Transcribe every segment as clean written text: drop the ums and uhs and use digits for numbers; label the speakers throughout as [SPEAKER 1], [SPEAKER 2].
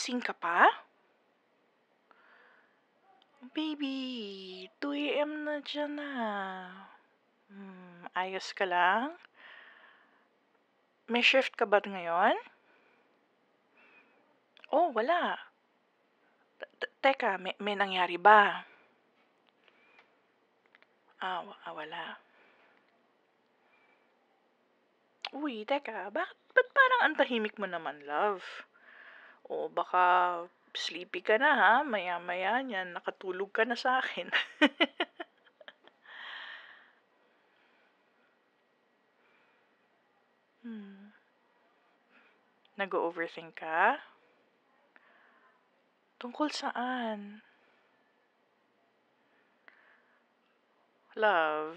[SPEAKER 1] gising ka pa? Baby, 2 AM na diyan ayos ka lang? May shift ka ba ngayon? Oh, wala. Teka, may nangyari ba? Wala. Uy, teka, ba't parang ang tahimik mo naman, love? O baka sleepy ka na ha? Maya-maya niyan, nakatulog ka na sa akin. Nag-overthink ka? Tungkol saan? Love,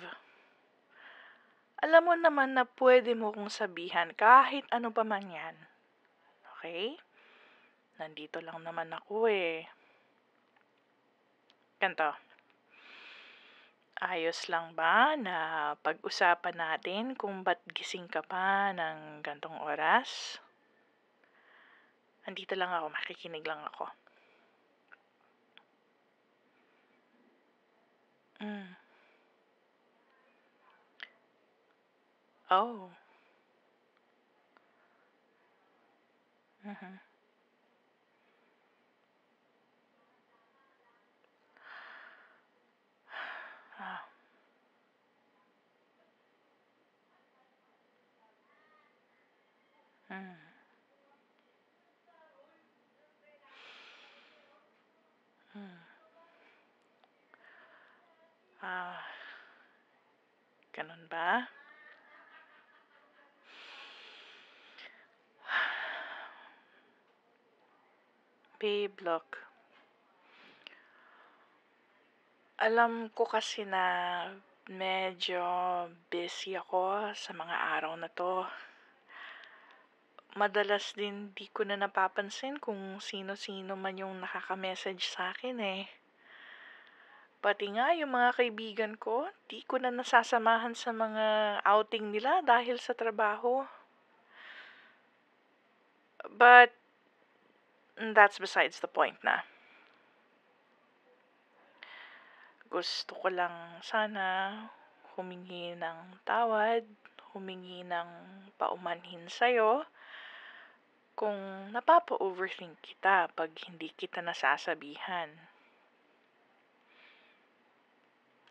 [SPEAKER 1] alam mo naman na pwede mo kong sabihan kahit ano pa man yan. Okay? Nandito lang naman ako eh. Ganto. Ayos lang ba na pag-usapan natin kung ba't gising ka pa ng gantong oras? Nandito lang ako, makikinig lang ako. Oh. Mhm. Ah. Mm. Mm. Ganun ba? Babe, look. Alam ko kasi na medyo busy ako sa mga araw na to. Madalas din di ko na napapansin kung sino-sino man yung nakaka-message sa akin eh. Pati nga yung mga kaibigan ko, di ko na nasasamahan sa mga outing nila dahil sa trabaho. But, that's besides the point na. Gusto ko lang sana humingi ng tawad, humingi ng paumanhin sa'yo kung napapa-overthink kita pag hindi kita nasasabihan.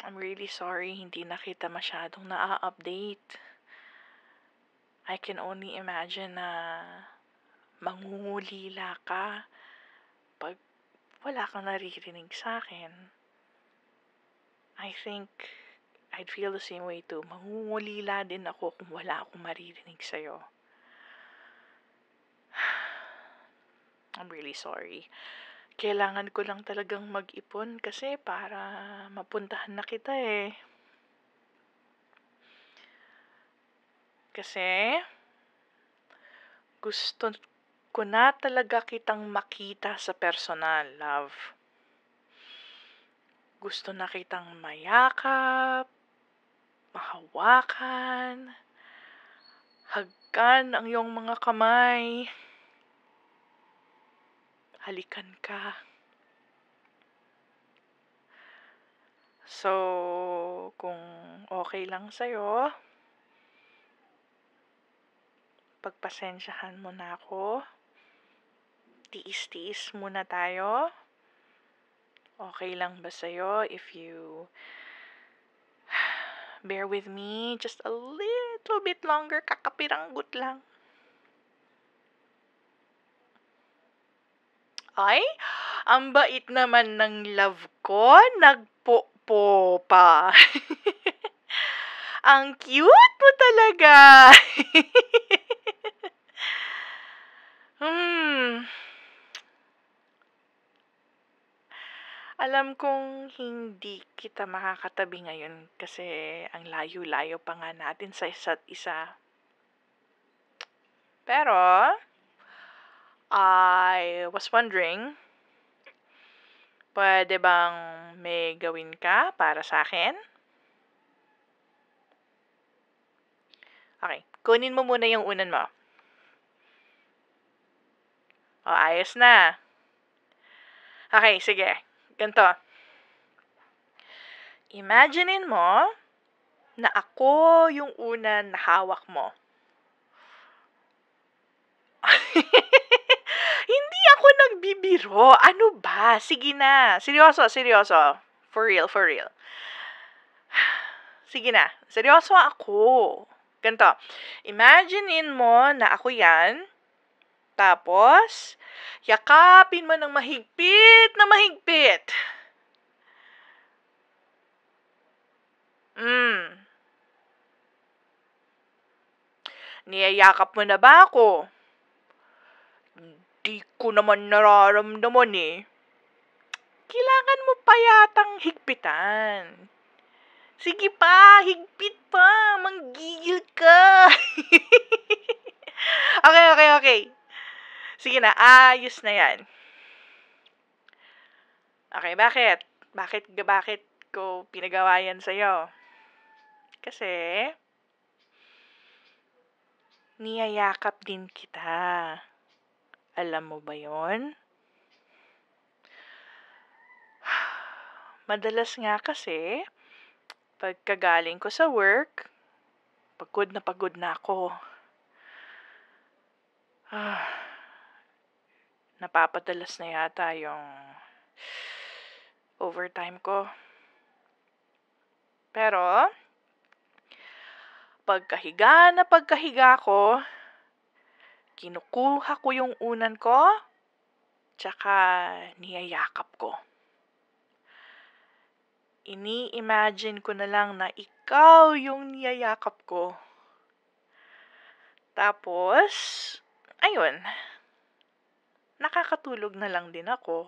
[SPEAKER 1] I'm really sorry hindi na kita masyadong na-update. I can only imagine na mangungulila ka pag wala kang naririnig sa akin. I think I'd feel the same way too. Mangungulila din ako kung wala akong maririnig sa'yo. I'm really sorry. Kailangan ko lang talagang mag-ipon kasi para mapuntahan na kita eh. Kasi gusto ko na talaga kitang makita sa personal, love. Gusto na kitang mayakap, mahawakan, hagkan ang iyong mga kamay. Halikan ka. So, kung okay lang sa'yo, pagpasensyahan mo na ako. Tiis-tiis muna tayo. Okay lang ba sa'yo if you bear with me just a little bit longer? Kakapiranggut lang. Ay, ang bait naman ng love ko. Nagpo-po pa. Ang cute mo talaga. Alam kong hindi kita makakatabi ngayon kasi ang layo-layo pa nga natin sa isa't isa. Pero, I was wondering, pwede bang may gawin ka para sa akin? Okay, kunin mo muna yung unan mo. O, ayos na. Okay, sige. Ganito. Imaginein mo na ako yung una na hawak mo. Hindi ako nagbibiro. Ano ba? Sige na. Seryoso, seryoso. For real, for real. Sige na. Seryoso ako. Ganito. Imaginein mo na ako yan. Tapos, yakapin mo ng mahigpit na mahigpit. Niyayakap mo na ba ako? Di ko naman nararamdaman eh. Kailangan mo pa yatang higpitan. Sige pa, higpit pa, manggigil ka. Okay. Sige na, ayos na yan. Okay, bakit? Bakit ko pinagawa yan sa'yo? Kasi, niyayakap din kita. Alam mo ba yon? Madalas nga kasi, pagkagaling ko sa work, pagod na ako. Napapadalas na yata yung overtime ko. Pero, pagkahiga ko, kinukuha ko yung unan ko, tsaka niyayakap ko. Ini-imagine ko na lang na ikaw yung niyayakap ko. Tapos, ayun, nakakatulog na lang din ako.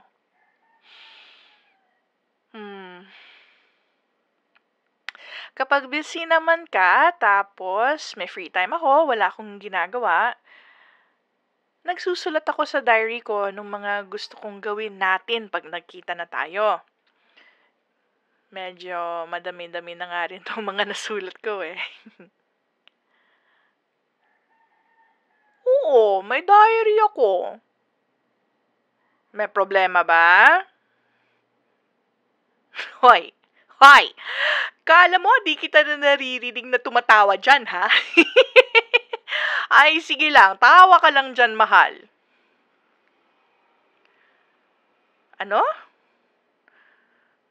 [SPEAKER 1] Kapag busy naman ka, tapos may free time ako, wala akong ginagawa, nagsusulat ako sa diary ko ng mga gusto kong gawin natin pag nagkita na tayo. Medyo madami-dami na nga rin itong mga nasulat ko eh. Oo, may diary ako. May problema ba? Hoy! Kala mo, di kita na naririnig na tumatawa dyan, ha? Ay, sige lang, tawa ka lang dyan, mahal. Ano?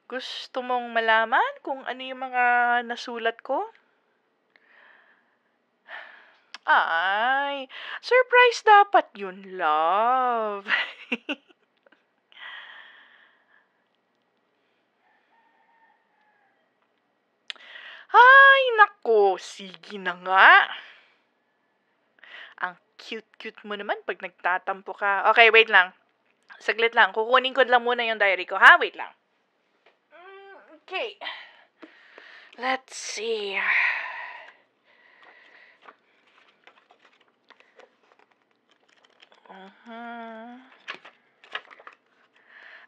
[SPEAKER 1] Gusto mong malaman kung ano yung mga nasulat ko? Ay, surprise dapat yun, love. Ay, nako, sige na nga. Ang cute-cute mo naman pag nagtatampo ka. Okay, wait lang. Saglit lang. Kukunin ko lang muna yung diary ko, ha? Wait lang. Okay. Let's see.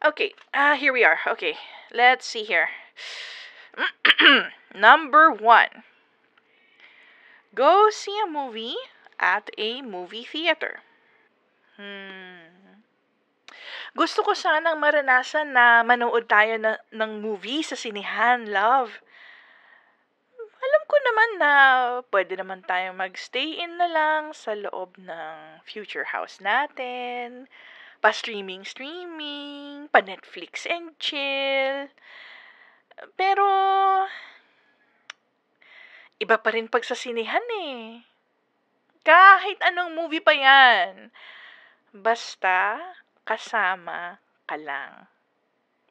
[SPEAKER 1] Okay, here we are. Okay, let's see here. Number 1. Go see a movie at a movie theater. Gusto ko sanang maranasan na manood tayo ng movie sa sinihan, love. Alam ko naman na pwede naman tayong mag-stay-in na lang sa loob ng future house natin. Pa-streaming, pa-Netflix and chill. Pero, iba pa rin pag sa sinihan eh. Kahit anong movie pa yan. Basta, kasama ka lang.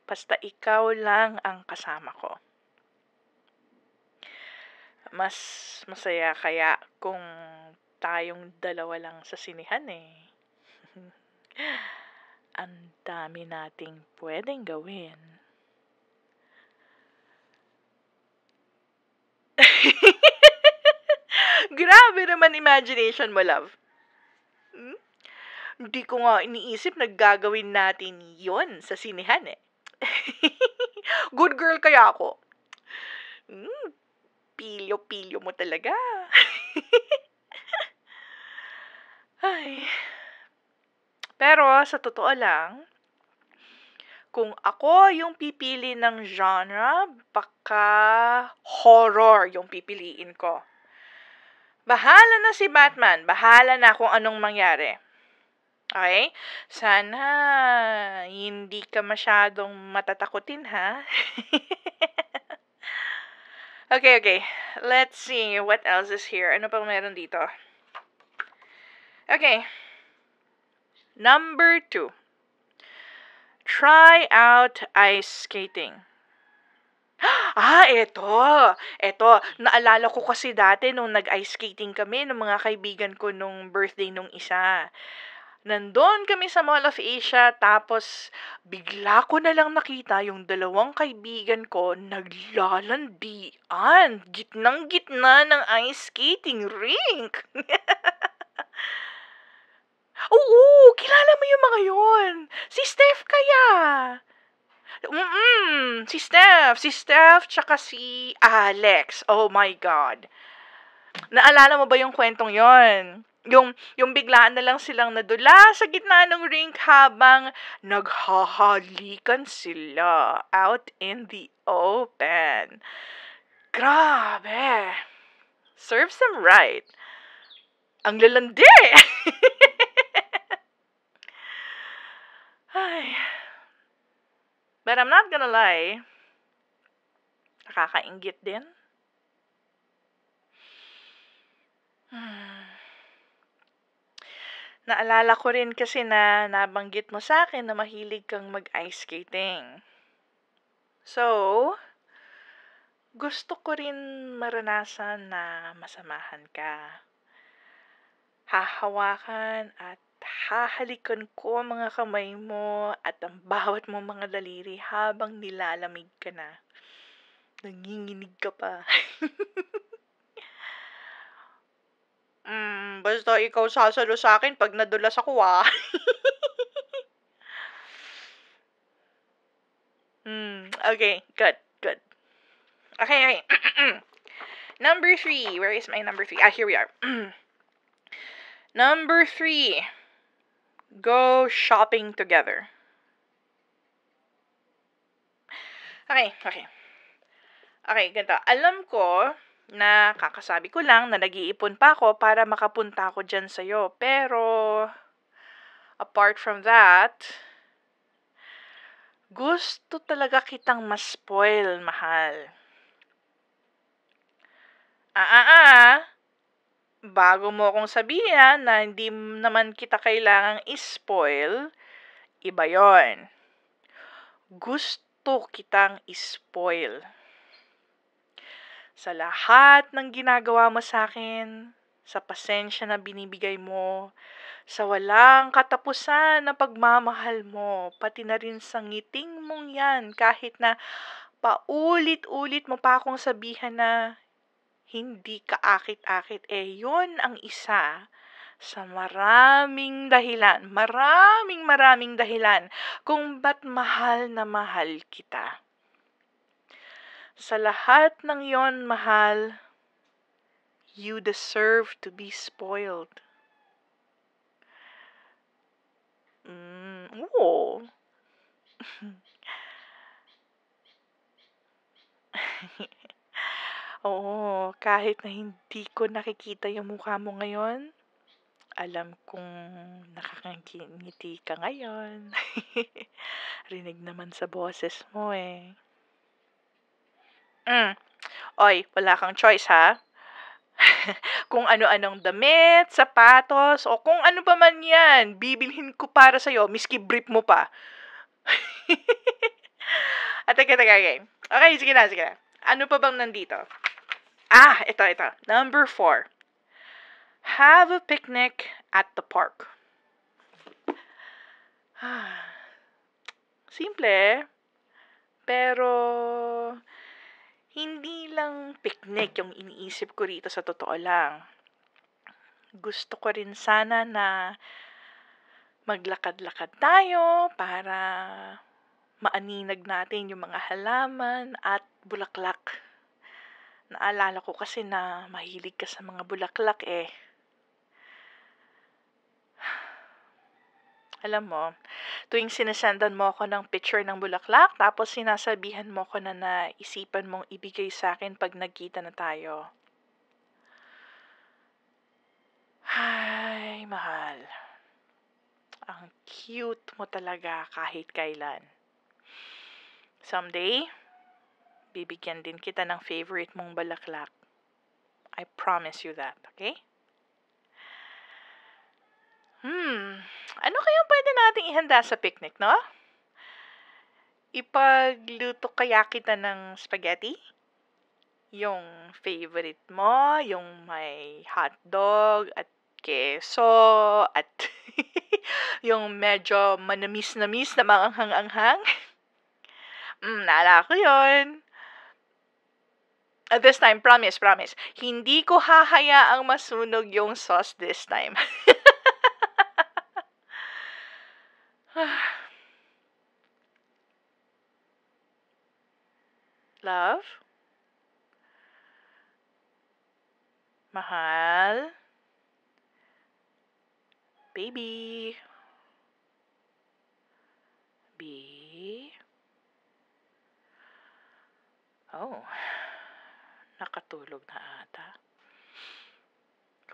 [SPEAKER 1] Basta ikaw lang ang kasama ko. Mas masaya kaya kung tayong dalawa lang sa sinihan eh. Ang dami nating pwedeng gawin. Grabe naman imagination mo, love. Hindi ko nga iniisip na gagawin natin yon sa sinihan eh. Good girl kaya ako. Pilyo-pilyo mo talaga. Ay. Pero sa totoo lang, Kung ako yung pipili ng genre, baka horror yung pipiliin ko. Bahala na si Batman. Bahala na kung anong mangyari. Okay? Sana hindi ka masyadong matatakutin, ha? Okay. Let's see what else is here. Ano pang meron dito? Okay. Number 2. Try out ice skating. Eto. Naalala ko kasi dati nung nag-ice skating kami ng mga kaibigan ko nung birthday nung isa. Nandun kami sa Mall of Asia, tapos bigla ko na lang nakita yung dalawang kaibigan ko naglalandian. Gitnang-gitna ng ice skating rink. Oo, kilala mo yung mga yun. Si Steph kaya. Si Steph, tsaka si Alex. Oh my God. Naalala mo ba yung kwentong yon? Yung biglaan na lang silang nadula sa gitna ng rink habang naghahalikan sila out in the open. Grabe. Serves them right. Ang lalandi. Ay. But I'm not gonna lie. Nakakainggit din. Naalala ko rin kasi na nabanggit mo sa akin na mahilig kang mag-ice skating. So, gusto ko rin maranasan na masamahan ka. Hahawakan at hahalikan ko ang mga kamay mo at ang bawat mong mga daliri habang nilalamig ka na. Nanginginig ka pa. Basta ikaw sasalo sa akin pag nadulas ako, ah. Okay, good. Okay. Number 3. Where is my number 3? Here we are. Number 3. Go shopping together. Okay, ganito. Alam ko na kakasabi ko lang na nag-iipon pa ako para makapunta ako dyan sa'yo. Pero, apart from that, gusto talaga kitang ma-spoil, mahal. Bago mo akong sabihin na hindi naman kita kailangang i-spoil, iba yon. Gusto kitang i-spoil. Sa lahat ng ginagawa mo sa akin, sa pasensya na binibigay mo, sa walang katapusan na pagmamahal mo, pati na rin sa ngiting mong yan, kahit na paulit-ulit mo pa akong sabihan na hindi ka akit-akit, yun ang isa sa maraming dahilan kung ba't mahal na mahal kita. Sa lahat ng yon, mahal, you deserve to be spoiled. Oo. Oo, kahit na hindi ko nakikita yung mukha mo ngayon, alam kong nakakangiti ka ngayon. Rinig naman sa boses mo eh. Oy, wala kang choice, ha? Kung ano-anong damit, sapatos, o kung ano pa man yan, bibilhin ko para sa'yo, miski brief mo pa. Teka, okay. Okay, sige na. Ano pa bang nandito? Ito. Number 4. Have a picnic at the park. Simple, pero hindi lang picnic yung iniisip ko rito, sa totoo lang. Gusto ko rin sana na maglakad-lakad tayo para maaninag natin yung mga halaman at bulaklak. Naalala ko kasi na mahilig ka sa mga bulaklak eh. Alam mo, tuwing sinasendan mo ako ng picture ng bulaklak, tapos sinasabihan mo ko na naisipan mong ibigay sa akin pag nagkita na tayo. Ay, mahal. Ang cute mo talaga kahit kailan. Someday, bibigyan din kita ng favorite mong bulaklak. I promise you that, okay? Ano kayang pwede nating ihanda sa picnic, no? Ipagluto kaya kita ng spaghetti? Yung favorite mo, yung may hotdog at keso at yung medyo manamis-namis na maanghang-anghang. Naalala ko yun. This time, promise, promise. Hindi ko hahayaang masunog yung sauce this time. Love? Mahal? Baby? B? Oh, nakatulog na ata.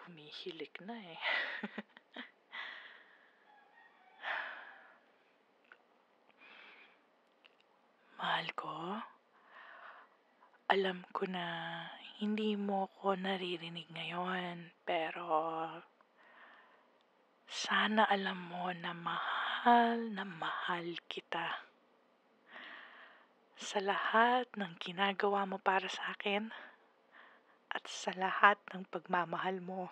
[SPEAKER 1] Humihilik na eh. Mahal ko, alam ko na hindi mo ko naririnig ngayon, pero sana alam mo na mahal kita. Sa lahat ng ginagawa mo para sa akin at sa lahat ng pagmamahal mo,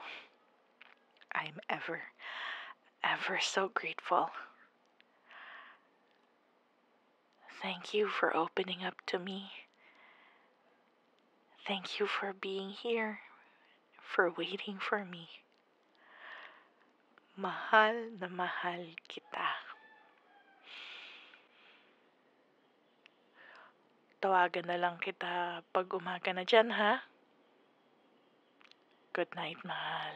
[SPEAKER 1] I'm ever so grateful. Thank you for opening up to me. Thank you for being here, for waiting for me. Mahal na mahal kita. Tawagan na lang kita pag umaga na dyan, ha? Good night, mahal.